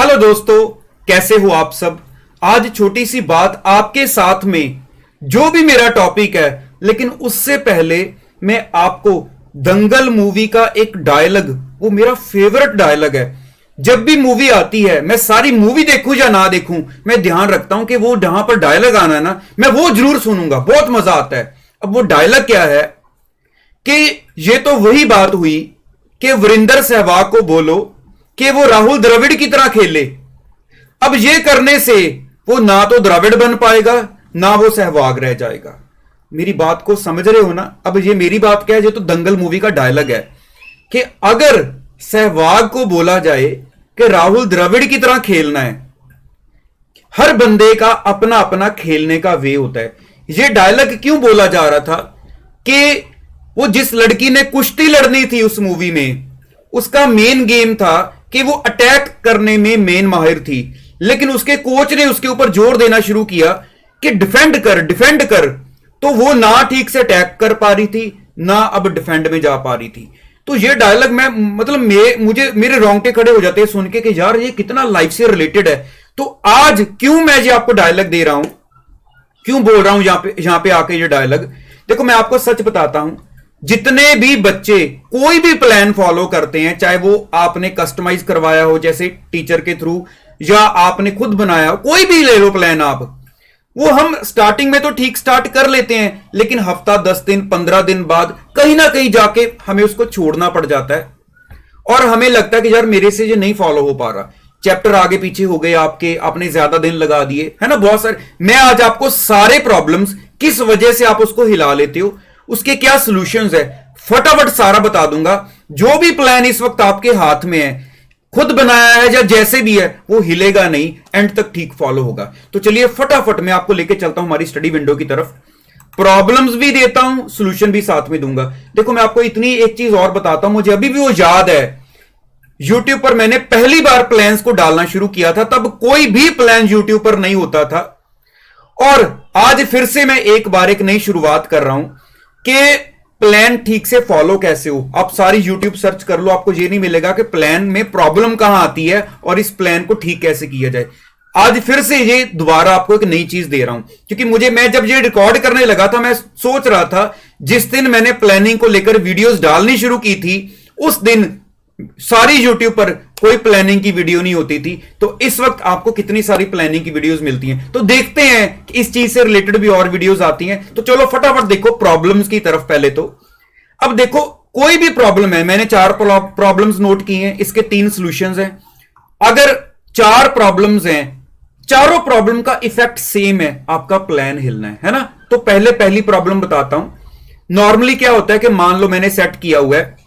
Hello दोस्तों, कैसे हो आप सब। आज छोटी सी बात आपके साथ में, जो भी मेरा टॉपिक है, लेकिन उससे पहले मैं आपको दंगल मूवी का एक डायलॉग, वो मेरा फेवरेट डायलॉग है। जब भी मूवी आती है, मैं सारी मूवी देखूं या ना देखूं, मैं ध्यान रखता हूं कि वो जहां पर डायलॉग आना है ना, मैं वो जरूर सुनूंगा, बहुत मजा आता है। अब वो डायलॉग क्या है कि ये तो वही बात हुई कि वीरेंद्र सहवाग को बोलो कि वो राहुल द्रविड़ की तरह खेले। अब ये करने से वो ना तो द्रविड़ बन पाएगा, ना वो सहवाग रह जाएगा। मेरी बात को समझ रहे हो ना। अब ये मेरी बात क्या है, ये तो दंगल मूवी का डायलॉग है कि अगर सहवाग को बोला जाए कि राहुल द्रविड़ की तरह खेलना है, हर बंदे का अपना अपना खेलने का वे होता है। ये डायलॉग क्यों बोला जा रहा था कि वो जिस लड़की ने कुश्ती लड़नी थी उस मूवी में, उसका मेन गेम था कि वो अटैक करने में मेन माहिर थी, लेकिन उसके कोच ने उसके ऊपर जोर देना शुरू किया कि डिफेंड कर डिफेंड कर, तो वो ना ठीक से अटैक कर पा रही थी, ना अब डिफेंड में जा पा रही थी। तो ये डायलॉग मैं मतलब मुझे मेरे रोंगटे खड़े हो जाते हैं सुन के कि यार ये कितना लाइफ से रिलेटेड है। तो आज क्यों मैं ये आपको डायलॉग दे रहा हूं, क्यों बोल रहा हूं यहां पे आके ये डायलॉग। देखो, मैं आपको सच बताता हूं, जितने भी बच्चे कोई भी प्लान फॉलो करते हैं, चाहे वो आपने कस्टमाइज करवाया हो जैसे टीचर के थ्रू, या आपने खुद बनाया हो, कोई भी ले लो प्लान आप, वो हम स्टार्टिंग में तो ठीक स्टार्ट कर लेते हैं, लेकिन हफ्ता 10 दिन 15 दिन बाद कहीं ना कहीं जाके हमें उसको छोड़ना पड़ जाता है और हमें लगता है कि यार मेरे से ये नहीं फॉलो हो पा रहा। चैप्टर आगे पीछे हो गए आपके, आपने ज्यादा दिन लगा दिए, है ना, बहुत सारे। मैं आज आपको सारे प्रॉब्लम्स, किस वजह से आप उसको हिला लेते हो, उसके क्या सॉल्यूशंस है, फटाफट सारा बता दूंगा। जो भी प्लान इस वक्त आपके हाथ में है, खुद बनाया है या जैसे भी है, वो हिलेगा नहीं, एंड तक ठीक फॉलो होगा। तो चलिए फटाफट मैं आपको लेके चलता हूं हमारी स्टडी विंडो की तरफ। प्रॉब्लम्स भी देता हूं, सॉल्यूशन भी साथ में दूंगा। देखो, मैं आपको इतनी एक चीज और बताता हूं, मुझे अभी भी वो याद है, यूट्यूब पर मैंने पहली बार प्लान्स को डालना शुरू किया था, तब कोई भी प्लान यूट्यूब पर नहीं होता था। और आज फिर से मैं एक बार एक नई शुरुआत कर रहा हूं कि प्लान ठीक से फॉलो कैसे हो। आप सारी यूट्यूब सर्च कर लो, आपको ये नहीं मिलेगा कि प्लान में प्रॉब्लम कहां आती है और इस प्लान को ठीक कैसे किया जाए। आज फिर से ये दोबारा आपको एक नई चीज दे रहा हूं, क्योंकि मैं जब ये रिकॉर्ड करने लगा था, मैं सोच रहा था, जिस दिन मैंने प्लानिंग को लेकर वीडियोस डालनी शुरू की थी, उस दिन सारी यूट्यूब पर कोई प्लानिंग की वीडियो नहीं होती थी। तो इस वक्त आपको कितनी सारी प्लानिंग की वीडियोस मिलती हैं। तो देखते हैं कि इस चीज से रिलेटेड भी और वीडियोस आती हैं। तो चलो फटाफट देखो प्रॉब्लम्स की तरफ पहले तो। अब देखो, कोई भी प्रॉब्लम है, मैंने 4 प्रॉब्लम्स नोट की हैं, इसके 3 सॉल्यूशंस हैं। अगर 4 प्रॉब्लम्स हैं, चारों प्रॉब्लम का इफेक्ट सेम है, आपका प्लान हिलना है ना। तो पहली प्रॉब्लम बताता हूं। नॉर्मली क्या होता है कि मान लो मैंने सेट किया हुआ है,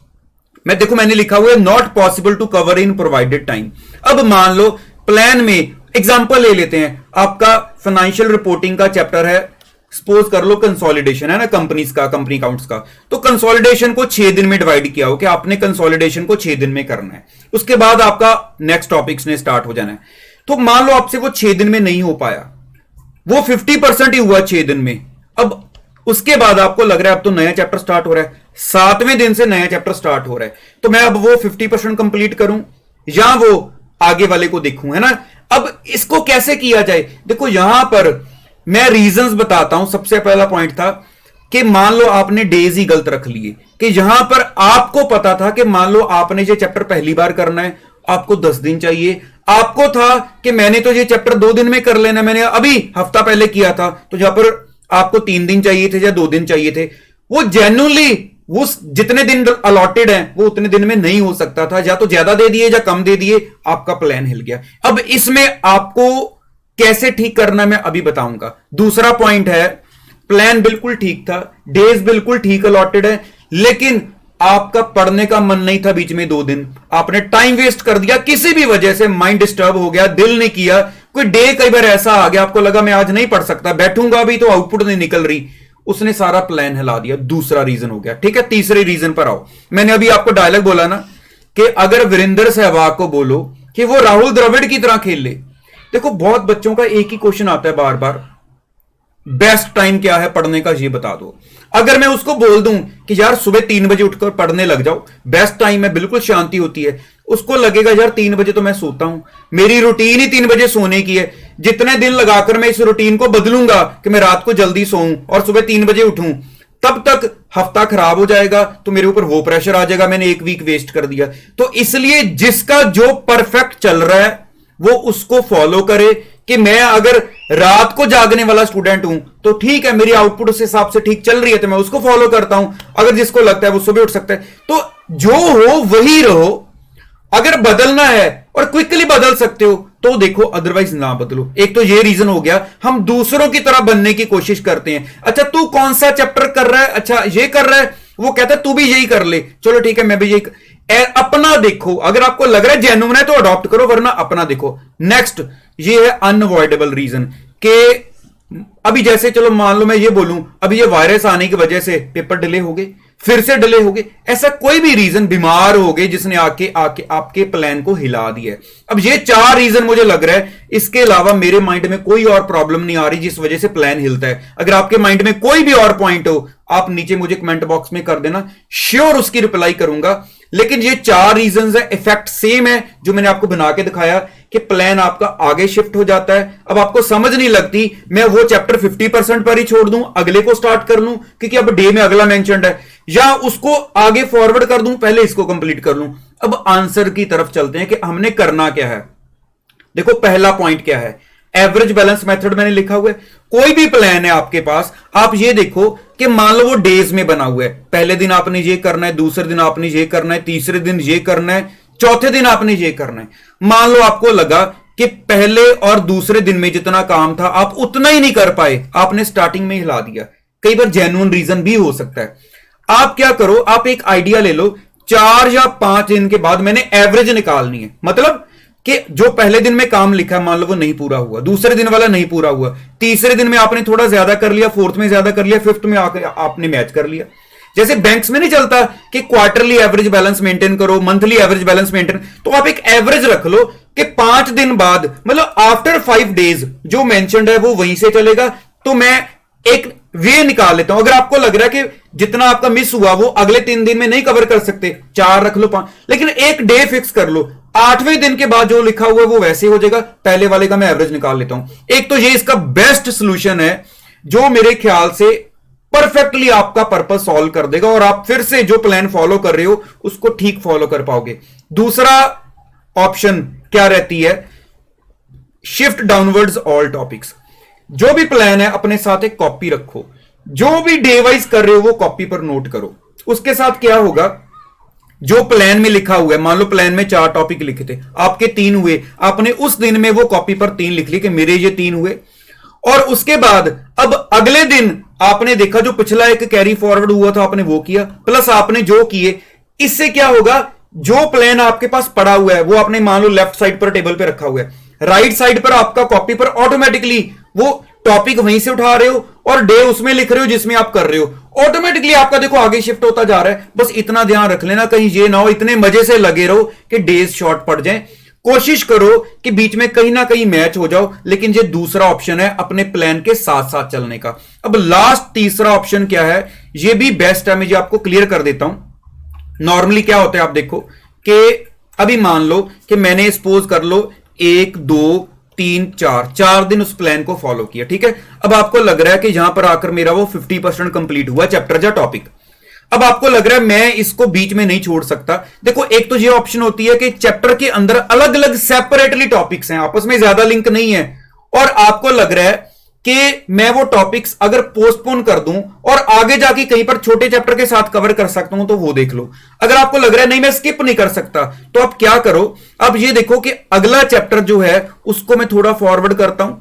मैंने लिखा हुआ है not possible to cover in provided time. अब मान लो प्लान में एग्जांपल ले लेते हैं, आपका फाइनेंशियल रिपोर्टिंग का चैप्टर है, सपोज कर लो कंसोलिडेशन है ना, कंपनी अकाउंट्स का। तो कंसोलिडेशन को 6 दिन में डिवाइड किया हो कि आपने कंसोलिडेशन को 6 दिन में करना है, उसके बाद आपका नेक्स्ट टॉपिक्स ने स्टार्ट हो जाना है। तो मान लो आपसे वो 6 दिन में नहीं हो पाया, वो 50% ही हुआ 6 दिन में। अब उसके बाद आपको लग रहा है अब तो नया चैप्टर स्टार्ट हो रहा है, 7वें दिन से नया चैप्टर स्टार्ट हो रहा है, तो मैं अब वो 50% कंप्लीट करूं या वो आगे वाले को देखूं, है ना। अब इसको कैसे किया जाए, देखो यहां पर मैं रीजंस बताता हूं। सबसे पहला पॉइंट था कि मान लो आपने डेज ही गलत रख लिए, कि यहां पर आपको पता था कि मान लो आपने ये चैप्टर पहली बार करना है, आपको 10 दिन चाहिए। आपको था कि मैंने तो ये चैप्टर 2 दिन में कर लेना, मैंने अभी हफ्ता पहले किया था, तो जहां पर आपको 3 दिन चाहिए थे या 2 दिन चाहिए थे, वो जेन्युइनली वो जितने दिन अलॉटेड हैं वो उतने दिन में नहीं हो सकता था, या तो ज्यादा दे दिए या कम दे दिए, आपका प्लान हिल गया। अब इसमें आपको कैसे ठीक करना मैं अभी बताऊंगा। दूसरा पॉइंट है, प्लान बिल्कुल ठीक था, डेज बिल्कुल ठीक अलॉटेड है, लेकिन आपका पढ़ने का मन नहीं था बीच में 2 दिन, आपने टाइम वेस्ट कर दिया, किसी भी वजह से माइंड डिस्टर्ब हो गया, दिल नहीं किया, कोई डे कई बार ऐसा आ गया, आपको लगा मैं आज नहीं पढ़ सकता, बैठूंगा भी तो आउटपुट नहीं निकल रही, उसने सारा प्लान हिला दिया। दूसरा रीजन हो गया, ठीक है। तीसरे रीजन पर आओ। मैंने अभी आपको डायलॉग बोला ना कि अगर वीरेंद्र सहवाग को बोलो कि वो राहुल द्रविड़ की तरह खेल ले। देखो, बहुत बच्चों का एक ही क्वेश्चन आता है बार बार बेस्ट टाइम क्या है पढ़ने का ये बता दो। अगर मैं उसको बोल दूं कि यार सुबह 3 बजे उठकर पढ़ने लग जाओ, बेस्ट टाइम है, बिल्कुल शांति होती है, उसको लगेगा यार 3 बजे तो मैं सोता हूं, मेरी रूटीन ही 3 बजे सोने की है। जितने दिन लगाकर मैं इस रूटीन को बदलूंगा कि मैं रात को जल्दी सोऊं और सुबह 3 बजे उठूं, तब तक हफ्ता खराब हो जाएगा, तो मेरे ऊपर वो प्रेशर आ जाएगा, मैंने एक वीक वेस्ट कर दिया। तो इसलिए जिसका जो परफेक्ट चल रहा है वो उसको फॉलो करे। कि मैं अगर रात को जागने वाला स्टूडेंट हूं तो ठीक है, मेरी आउटपुट उस हिसाब से ठीक चल रही है तो मैं उसको फॉलो करता हूं। अगर जिसको लगता है वो सुबह उठ सकता है, तो जो हो वही रहो। अगर बदलना है और क्विकली बदल सकते हो तो देखो, अदरवाइज ना बदलो। एक तो ये रीजन हो गया, हम दूसरों की तरह बनने की कोशिश करते हैं। अच्छा तू कौन सा चैप्टर कर रहा है, अच्छा ये कर रहा है, वो कहता है तू भी यही कर ले, चलो ठीक है मैं भी यही अपना देखो। अगर आपको लग रहा है जेन्युइन है तो अडॉप्ट करो, वरना अपना देखो। नेक्स्ट ये है अनअवॉइडेबल रीजन के अभी जैसे चलो मान लो मैं ये बोलूं अभी ये वायरस आने की वजह से पेपर डिले हो गए, फिर से डिले हो गए, ऐसा कोई भी रीजन, बीमार हो गए जिसने आके आके आपके प्लान को हिला दिया। अब ये 4 रीजन मुझे लग रहा है, इसके अलावा मेरे माइंड में कोई और प्रॉब्लम नहीं आ रही जिस वजह से प्लान हिलता है। अगर आपके माइंड में कोई भी और पॉइंट हो आप नीचे मुझे कमेंट बॉक्स में कर देना, श्योर उसकी रिप्लाई करूंगा। लेकिन ये 4 रीजंस है, इफेक्ट सेम है जो मैंने आपको बना के दिखाया कि प्लान आपका आगे शिफ्ट हो जाता है। अब आपको समझ नहीं लगती मैं वो चैप्टर 50% पर ही छोड़ दूं, अगले को स्टार्ट कर लूं क्योंकि अब डे में अगला मेंशन्ड है, या उसको आगे फॉरवर्ड कर दूं, पहले इसको कंप्लीट कर लूं। अब आंसर की तरफ चलते हैं कि हमने करना क्या है। देखो पहला पॉइंट क्या है, एवरेज बैलेंस मेथड मैंने लिखा हुआ है। कोई भी प्लान है आपके पास, आप ये देखो कि मान लो वो डेज में बना हुआ है, पहले दिन आपने ये करना है, दूसरे दिन आपने ये करना है, तीसरे दिन ये करना है, चौथे दिन आपने ये करना है। मान लो आपको लगा कि पहले और दूसरे दिन में जितना काम था आप उतना ही नहीं कर पाए, आपने स्टार्टिंग में हिला दिया। कई बार जेन्युइन रीजन भी हो सकता है। आप क्या करो, आप एक आइडिया ले लो, 4 या 5 दिन के बाद मैंने एवरेज निकालनी है। मतलब कि जो पहले दिन में काम लिखा मान लो वो नहीं पूरा हुआ, दूसरे दिन वाला नहीं पूरा हुआ, तीसरे दिन में आपने थोड़ा ज्यादा कर लिया, फोर्थ में ज्यादा कर लिया, फिफ्थ में आपने मैच कर लिया। जैसे बैंक्स में नहीं चलता कि क्वार्टरली एवरेज बैलेंस मेंटेन करो, मंथली एवरेज बैलेंस मेंटेन, तो आप एक एवरेज रख लो कि 5 दिन बाद, मतलब आफ्टर 5 डेज जो मेंशन्ड है वो वहीं से चलेगा। तो मैं एक वे निकाल लेता हूं। अगर आपको लग रहा है कि जितना आपका मिस हुआ वो अगले 3 दिन में नहीं कवर कर सकते, 4 रख लो, 5, लेकिन एक डे फिक्स कर लो, 8वें दिन के बाद जो लिखा हुआ है वो वैसे हो जाएगा, पहले वाले का मैं एवरेज निकाल लेता हूं। एक तो ये इसका बेस्ट सोल्यूशन है जो मेरे ख्याल से परफेक्टली आपका पर्पस सॉल्व कर देगा और आप फिर से जो प्लान फॉलो कर रहे हो उसको ठीक फॉलो कर पाओगे। दूसरा ऑप्शन क्या रहती है, शिफ्ट डाउनवर्ड्स ऑल टॉपिक्स। जो भी प्लान है अपने साथ एक कॉपी रखो, जो भी डे वाइज कर रहे हो वो कॉपी पर नोट करो। उसके साथ क्या होगा, जो प्लान में लिखा हुआ है, मान लो प्लान में 4 टॉपिक लिखे थे, आपके 3 हुए, आपने उस दिन में वो कॉपी पर 3 लिख लिए कि मेरे ये 3 हुए। और उसके बाद अब अगले दिन आपने देखा जो पिछला एक कैरी फॉरवर्ड हुआ था आपने वो किया, प्लस आपने जो किए, इससे क्या होगा, जो प्लान आपके पास पड़ा हुआ है वो आपने मान लो लेफ्ट साइड पर टेबल पे रखा हुआ है, राइट साइड पर आपका कॉपी पर ऑटोमेटिकली वो टॉपिक वहीं से उठा रहे हो और डे उसमें लिख रहे हो जिसमें आप कर रहे हो, ऑटोमेटिकली आपका देखो आगे शिफ्ट होता जा रहा है। बस इतना ध्यान रख लेना कहीं ये ना हो इतने मजे से लगे रहो कि डेज शॉर्ट पड़ जाए। कोशिश करो कि बीच में कहीं ना कहीं मैच हो जाओ, लेकिन ये दूसरा ऑप्शन है अपने प्लान के साथ साथ चलने का। अब लास्ट तीसरा ऑप्शन क्या है, ये भी बेस्ट है, मैं ये आपको क्लियर कर देता हूं। नॉर्मली क्या होता है आप देखो कि अभी मान लो कि मैंने सपोज कर लो 1 2 3 4 दिन उस प्लान को फॉलो किया, ठीक है। अब आपको लग रहा है कि यहां पर आकर मेरा वो 50% कंप्लीट हुआ चैप्टर या टॉपिक। अब आपको लग रहा है मैं इसको बीच में नहीं छोड़ सकता। देखो एक तो ये ऑप्शन होती है कि चैप्टर के अंदर अलग अलग सेपरेटली टॉपिक्स हैं, आपस में ज्यादा लिंक नहीं है, और आपको लग रहा है कि मैं वो टॉपिक्स अगर पोस्टपोन कर दूं और आगे जाके कहीं पर छोटे चैप्टर के साथ कवर कर सकता हूं तो वो देख लो। अगर आपको लग रहा है नहीं मैं स्किप नहीं कर सकता तो आप क्या करो, अब ये देखो कि अगला चैप्टर जो है उसको मैं थोड़ा फॉरवर्ड करता हूं,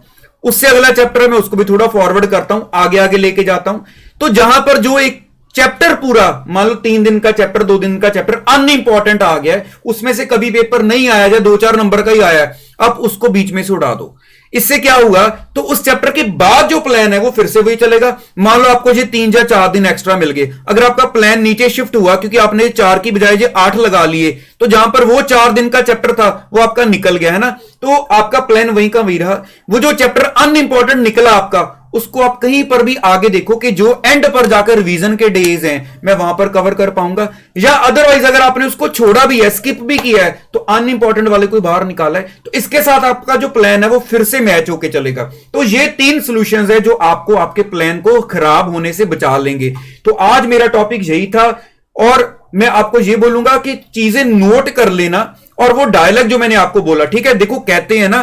उससे अगला चैप्टर है मैं उसको भी थोड़ा फॉरवर्ड करता हूं, आगे आगे लेके जाता हूं। तो जहां पर जो एक चैप्टर पूरा मान लो 3 दिन का चैप्टर 2 दिन का चैप्टर अनइंपॉर्टेंट आ गया है, उसमें से कभी पेपर नहीं आया या 2-4 नंबर का ही आया है, आप उसको बीच में से उड़ा दो। इससे क्या हुआ, तो उस चैप्टर के बाद जो प्लान है वो फिर से वही चलेगा। मान लो आपको ये 3 या 4 दिन एक्स्ट्रा मिल गए, अगर आपका प्लान नीचे शिफ्ट हुआ क्योंकि आपने 4 की बजाय ये 8 लगा लिए, तो जहां पर वो 4 दिन का चैप्टर था वो आपका निकल गया है ना, तो आपका प्लान वहीं का वही रहा। वो जो चैप्टर अनइंपॉर्टेंट निकला आपका उसको आप कहीं पर भी आगे देखो कि जो एंड पर जाकर रिवीजन के डेज हैं मैं वहां पर कवर कर पाऊंगा, या अदरवाइज अगर आपने उसको छोड़ा भी है, स्किप भी किया है, तो अनइंपॉर्टेंट वाले को बाहर निकाला है, तो इसके साथ आपका जो प्लान है वो फिर से मैच होके चलेगा। तो ये 3 सॉल्यूशंस है जो आपको आपके प्लान को खराब होने से बचा लेंगे। तो आज मेरा टॉपिक यही था, और मैं आपको ये बोलूंगा कि चीजें नोट कर लेना, और वो डायलॉग जो मैंने आपको बोला, ठीक है, देखो कहते हैं ना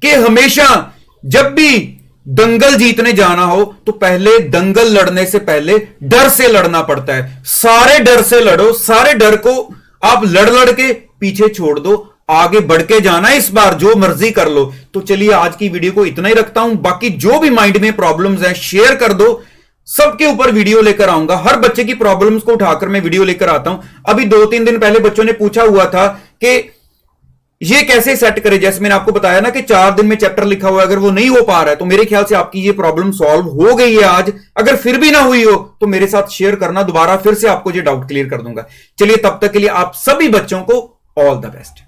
कि हमेशा जब भी दंगल जीतने जाना हो तो पहले दंगल लड़ने से पहले डर से लड़ना पड़ता है। सारे डर से लड़ो, सारे डर को आप लड़ लड़ के पीछे छोड़ दो, आगे बढ़ के जाना, इस बार जो मर्जी कर लो। तो चलिए आज की वीडियो को इतना ही रखता हूं, बाकी जो भी माइंड में प्रॉब्लम्स हैं शेयर कर दो, सबके ऊपर वीडियो लेकर आऊंगा। हर बच्चे की प्रॉब्लम्स को उठाकर मैं वीडियो लेकर आता हूं। अभी 2-3 दिन पहले बच्चों ने पूछा हुआ था कि ये कैसे सेट करें, जैसे मैंने आपको बताया ना कि 4 दिन में चैप्टर लिखा हुआ है, अगर वो नहीं हो पा रहा है तो मेरे ख्याल से आपकी ये प्रॉब्लम सॉल्व हो गई है आज। अगर फिर भी ना हुई हो तो मेरे साथ शेयर करना, दोबारा फिर से आपको ये डाउट क्लियर कर दूंगा। चलिए तब तक के लिए आप सभी बच्चों को ऑल द बेस्ट।